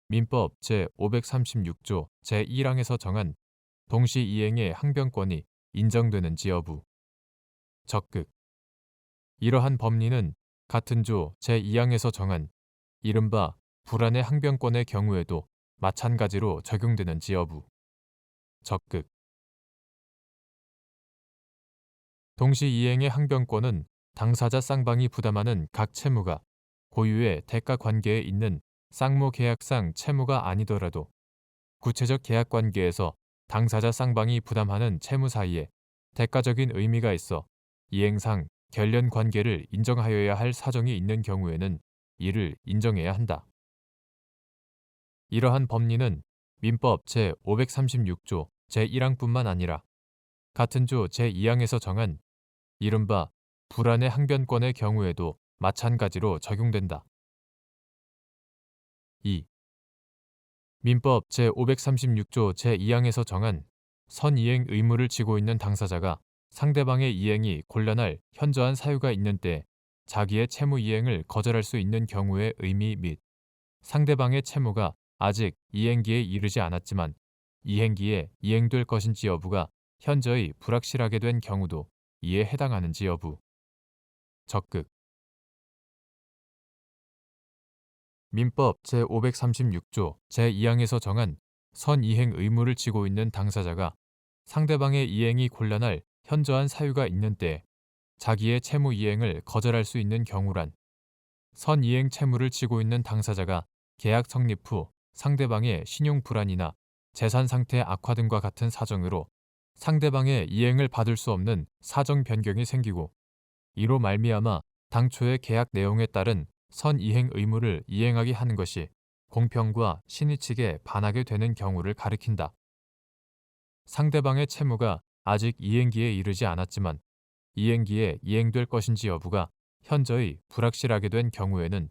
민법 제536조 제1항에서 정한 동시 이행의 항변권이 인정되는지 여부. 적극. 이러한 법리는 같은 조 제2항에서 정한 이른바 불안의 항변권의 경우에도 마찬가지로 적용되는지 여부. 적극. 동시 이행의 항변권은 당사자 쌍방이 부담하는 각 채무가 고유의 대가 관계에 있는 쌍무 계약상 채무가 아니더라도 구체적 계약 관계에서 당사자 쌍방이 부담하는 채무 사이에 대가적인 의미가 있어 이행상 결련 관계를 인정하여야 할 사정이 있는 경우에는 이를 인정해야 한다. 이러한 법리는 민법 제536조 제1항뿐만 아니라 같은 조 제2항에서 정한 이른바 불안의 항변권의 경우에도 마찬가지로 적용된다. 2. 민법 제536조 제2항에서 정한 선이행 의무를 지고 있는 당사자가 상대방의 이행이 곤란할 현저한 사유가 있는 때 자기의 채무 이행을 거절할 수 있는 경우의 의미 및 상대방의 채무가 아직 이행기에 이르지 않았지만 이행기에 이행될 것인지 여부가 현저히 불확실하게 된 경우도 이에 해당하는지 여부. 적극. 민법 제536조 제2항에서 정한 선이행 의무를 지고 있는 당사자가 상대방의 이행이 곤란할 현저한 사유가 있는 때 자기의 채무 이행을 거절할 수 있는 경우란 선이행 채무를 지고 있는 당사자가 계약 성립 후 상대방의 신용 불안이나 재산 상태 악화 등과 같은 사정으로 상대방의 이행을 받을 수 없는 사정 변경이 생기고 이로 말미암아 당초의 계약 내용에 따른 선이행 의무를 이행하게 하는 것이 공평과 신의 측에 반하게 되는 경우를 가리킨다. 상대방의 채무가 아직 이행기에 이르지 않았지만 이행기에 이행될 것인지 여부가 현저히 불확실하게 된 경우에는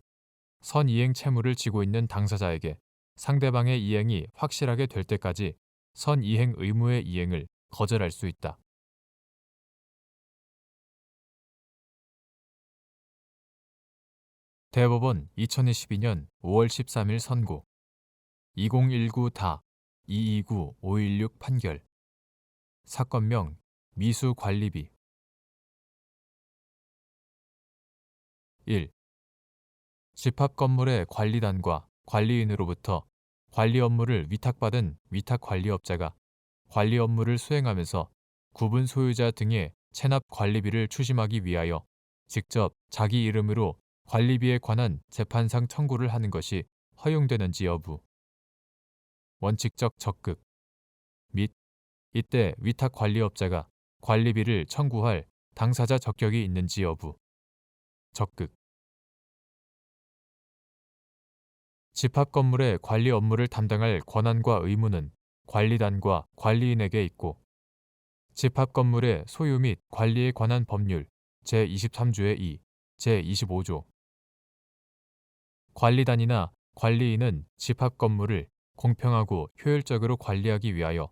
선이행 채무를 지고 있는 당사자에게 상대방의 이행이 확실하게 될 때까지 선이행 의무의 이행을 거절할 수 있다. 대법원 2022년 5월 13일 선고 2019다 229-516 판결 사건명 미수관리비 1. 집합건물의 관리단과 관리인으로부터 관리 업무를 위탁받은 위탁관리업자가 관리 업무를 수행하면서 구분 소유자 등의 체납 관리비를 추심하기 위하여 직접 자기 이름으로 관리비에 관한 재판상 청구를 하는 것이 허용되는지 여부. 원칙적 적극. 및 이때 위탁관리업자가 관리비를 청구할 당사자 적격이 있는지 여부. 적극. 집합건물의 관리 업무를 담당할 권한과 의무는 관리단과 관리인에게 있고 집합건물의 소유 및 관리에 관한 법률 제23조의 2, 제25조 관리단이나 관리인은 집합건물을 공평하고 효율적으로 관리하기 위하여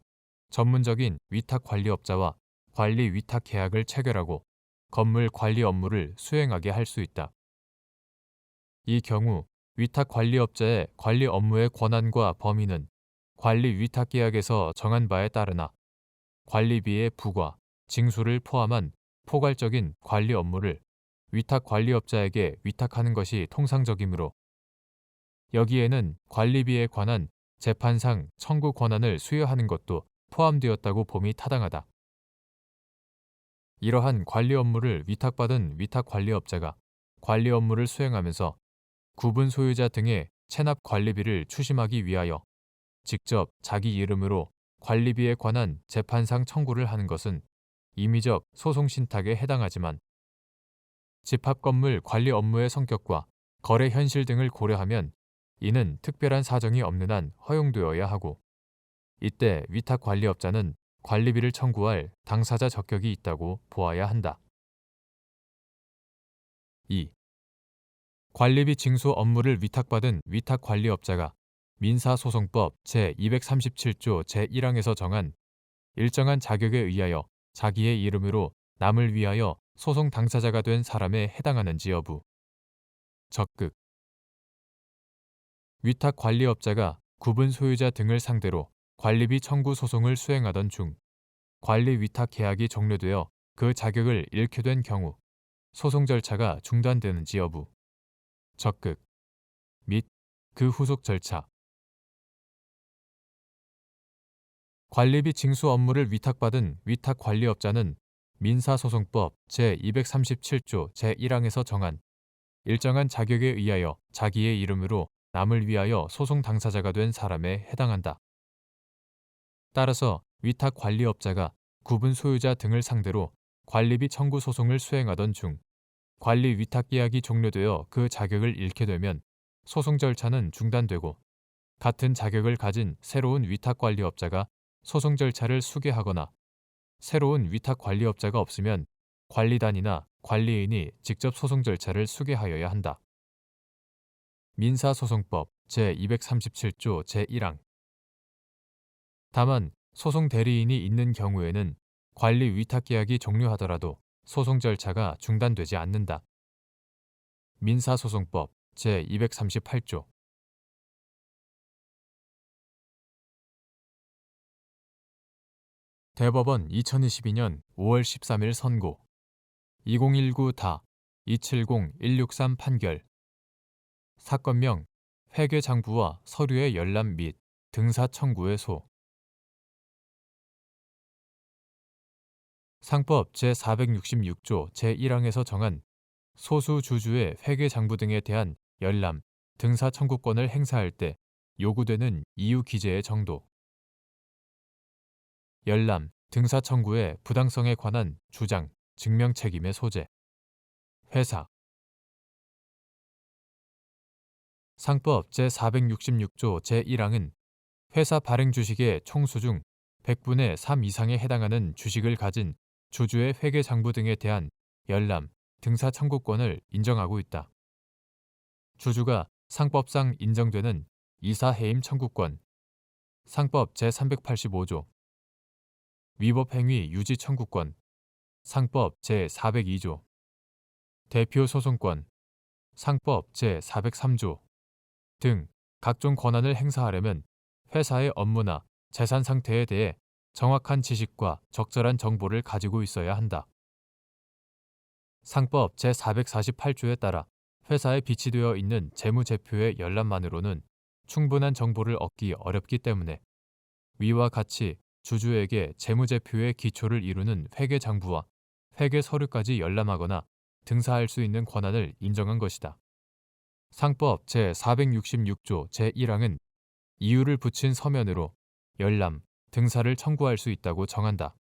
전문적인 위탁관리업자와 관리 위탁 계약을 체결하고 건물 관리 업무를 수행하게 할 수 있다. 이 경우 위탁관리업자의 관리 업무의 권한과 범위는 관리 위탁계약에서 정한 바에 따르나 관리비의 부과, 징수를 포함한 포괄적인 관리 업무를 위탁관리업자에게 위탁하는 것이 통상적이므로 여기에는 관리비에 관한 재판상 청구 권한을 수여하는 것도 포함되었다고 봄이 타당하다. 이러한 관리 업무를 위탁받은 위탁관리업자가 관리 업무를 수행하면서 구분 소유자 등의 체납 관리비를 추심하기 위하여 직접 자기 이름으로 관리비에 관한 재판상 청구를 하는 것은 임의적 소송 신탁에 해당하지만 집합건물 관리 업무의 성격과 거래 현실 등을 고려하면 이는 특별한 사정이 없는 한 허용되어야 하고 이때 위탁관리업자는 관리비를 청구할 당사자 적격이 있다고 보아야 한다. 2. 관리비 징수 업무를 위탁받은 위탁관리업자가 민사소송법 제237조 제1항에서 정한 일정한 자격에 의하여 자기의 이름으로 남을 위하여 소송 당사자가 된 사람에 해당하는지 여부. 적극. 위탁 관리업자가 구분 소유자 등을 상대로 관리비 청구 소송을 수행하던 중 관리 위탁 계약이 종료되어 그 자격을 잃게 된 경우 소송 절차가 중단되는지 여부. 적극. 및 그 후속 절차. 관리비 징수 업무를 위탁받은 위탁관리업자는 민사소송법 제237조 제1항에서 정한 일정한 자격에 의하여 자기의 이름으로 남을 위하여 소송 당사자가 된 사람에 해당한다. 따라서 위탁관리업자가 구분 소유자 등을 상대로 관리비 청구 소송을 수행하던 중 관리 위탁 계약이 종료되어 그 자격을 잃게 되면 소송 절차는 중단되고 같은 자격을 가진 새로운 위탁관리업자가 소송 절차를 수개하거나 새로운 위탁관리업자가 없으면 관리단이나 관리인이 직접 소송 절차를 수개하여야 한다. 민사소송법 제237조 제1항. 다만 소송 대리인이 있는 경우에는 관리 위탁 계약이 종료하더라도 소송 절차가 중단되지 않는다. 민사소송법 제238조. 대법원 2022년 5월 13일 선고 2019-270163 판결. 사건명 회계장부와 서류의 열람 및 등사 청구의 소. 상법 제466조 제1항에서 정한 소수 주주의 회계장부 등에 대한 열람, 등사 청구권을 행사할 때 요구되는 이유 기재의 정도. 열람, 등사 청구의 부당성에 관한 주장, 증명 책임의 소재. 회사. 상법 제466조 제1항은 회사 발행 주식의 총수 중 100분의 3 이상에 해당하는 주식을 가진 주주의 회계장부 등에 대한 열람, 등사 청구권을 인정하고 있다. 주주가 상법상 인정되는 이사해임 청구권. 상법 제385조. 위법행위 유지 청구권. 상법 제402조. 대표 소송권. 상법 제403조. 등 각종 권한을 행사하려면 회사의 업무나 재산 상태에 대해 정확한 지식과 적절한 정보를 가지고 있어야 한다. 상법 제448조에 따라 회사에 비치되어 있는 재무제표의 열람만으로는 충분한 정보를 얻기 어렵기 때문에 위와 같이 주주에게 재무제표의 기초를 이루는 회계장부와 회계서류까지 열람하거나 등사할 수 있는 권한을 인정한 것이다. 상법 제466조 제1항은 이유를 붙인 서면으로 열람, 등사를 청구할 수 있다고 정한다.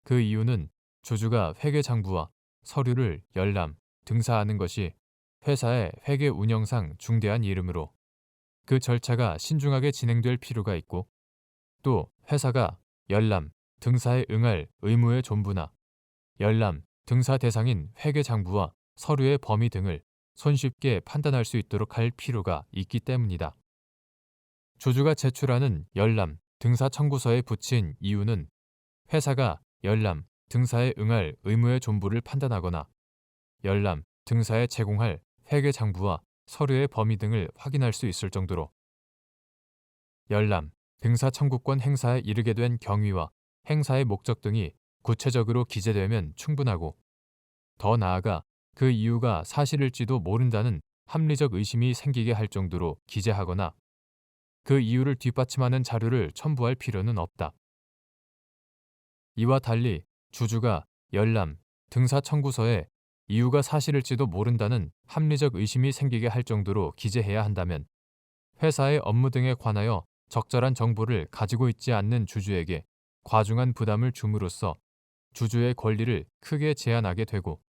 그 이유는 주주가 회계장부와 서류를 열람, 등사하는 것이 회사의 회계 운영상 중대한 일이므로 그 절차가 신중하게 진행될 필요가 있고 또 회사가 열람, 등사에 응할 의무의 존부나 열람, 등사 대상인 회계장부와 서류의 범위 등을 손쉽게 판단할 수 있도록 할 필요가 있기 때문이다. 주주가 제출하는 열람, 등사 청구서에 붙인 이유는 회사가 열람, 등사에 응할 의무의 존부를 판단하거나 열람, 등사에 제공할 회계장부와 서류의 범위 등을 확인할 수 있을 정도로 열람, 등사 청구권 행사에 이르게 된 경위와 행사의 목적 등이 구체적으로 기재되면 충분하고 더 나아가 그 이유가 사실일지도 모른다는 합리적 의심이 생기게 할 정도로 기재하거나 그 이유를 뒷받침하는 자료를 첨부할 필요는 없다. 이와 달리 주주가 열람, 등사 청구서에 이유가 사실일지도 모른다는 합리적 의심이 생기게 할 정도로 기재해야 한다면 회사의 업무 등에 관하여 적절한 정보를 가지고 있지 않는 주주에게 과중한 부담을 줌으로써 주주의 권리를 크게 제한하게 되고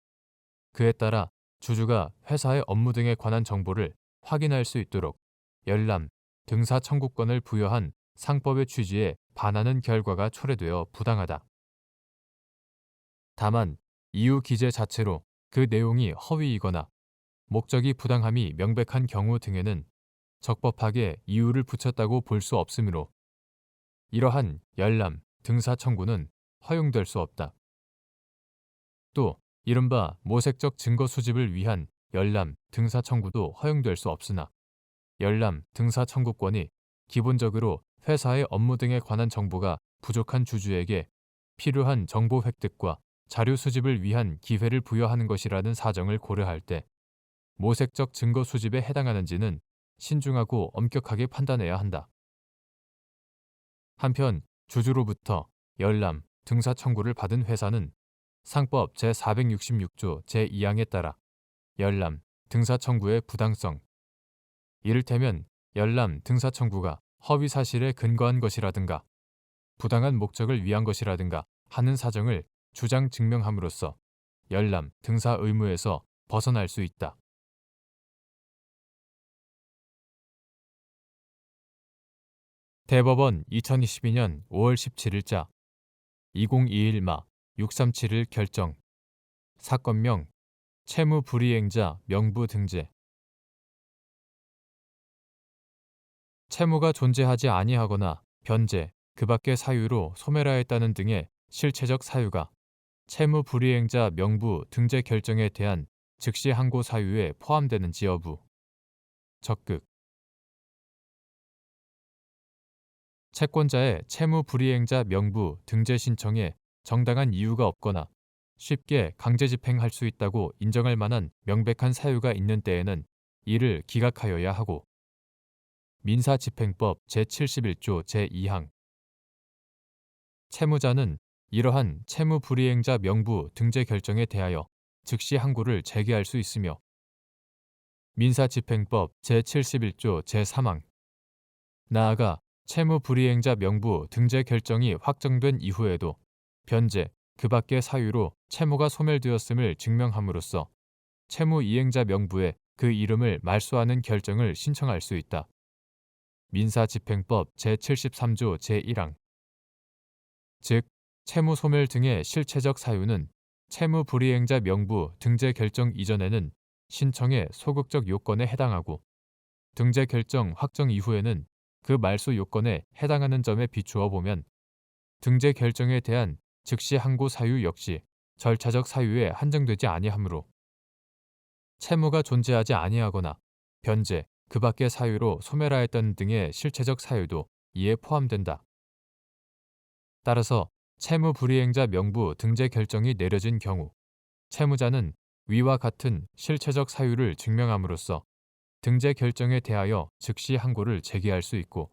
그에 따라 주주가 회사의 업무 등에 관한 정보를 확인할 수 있도록 열람, 등사 청구권을 부여한 상법의 취지에 반하는 결과가 초래되어 부당하다. 다만 이유 기재 자체로 그 내용이 허위이거나 목적이 부당함이 명백한 경우 등에는 적법하게 이유를 붙였다고 볼 수 없으므로 이러한 열람, 등사 청구는 허용될 수 없다. 또 이른바 모색적 증거 수집을 위한 열람, 등사 청구도 허용될 수 없으나 열람, 등사 청구권이 기본적으로 회사의 업무 등에 관한 정보가 부족한 주주에게 필요한 정보 획득과 자료 수집을 위한 기회를 부여하는 것이라는 사정을 고려할 때 모색적 증거 수집에 해당하는지는 신중하고 엄격하게 판단해야 한다. 한편 주주로부터 열람, 등사 청구를 받은 회사는 상법 제466조 제2항에 따라 열람, 등사 청구의 부당성, 이를테면 열람, 등사 청구가 허위 사실에 근거한 것이라든가 부당한 목적을 위한 것이라든가 하는 사정을 주장 증명함으로써 열람, 등사 의무에서 벗어날 수 있다. 대법원 2022년 5월 17일자 2021마 637일 결정 사건명 채무불이행자 명부 등재 채무가 존재하지 아니하거나 변제, 그 밖의 사유로 소멸하였다는 등의 실체적 사유가 채무불이행자 명부 등재 결정에 대한 즉시 항고 사유에 포함되는지 여부. 적극 채권자의 채무불이행자 명부 등재 신청에 정당한 이유가 없거나 쉽게 강제집행할 수 있다고 인정할 만한 명백한 사유가 있는 때에는 이를 기각하여야 하고 민사집행법 제71조 제2항 채무자는 이러한 채무불이행자 명부 등재 결정에 대하여 즉시 항고를 제기할 수 있으며 민사집행법 제71조 제3항 나아가 채무불이행자 명부 등재 결정이 확정된 이후에도 변제, 그 밖의 사유로 채무가 소멸되었음을 증명함으로써 채무이행자 명부에 그 이름을 말소하는 결정을 신청할 수 있다. 민사집행법 제73조 제1항 즉, 채무소멸 등의 실체적 사유는 채무불이행자 명부 등재 결정 이전에는 신청의 소극적 요건에 해당하고 등재 결정 확정 이후에는 그 말소 요건에 해당하는 점에 비추어 보면 등재 결정에 대한 즉시 항고 사유 역시 절차적 사유에 한정되지 아니하므로 채무가 존재하지 아니하거나 변제, 그 밖의 사유로 소멸하였던 등의 실체적 사유도 이에 포함된다. 따라서 채무불이행자 명부 등재 결정이 내려진 경우 채무자는 위와 같은 실체적 사유를 증명함으로써 등재 결정에 대하여 즉시 항고를 제기할 수 있고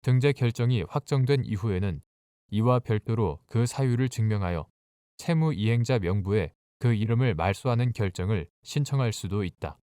등재 결정이 확정된 이후에는 이와 별도로 그 사유를 증명하여 채무이행자 명부에 그 이름을 말소하는 결정을 신청할 수도 있다.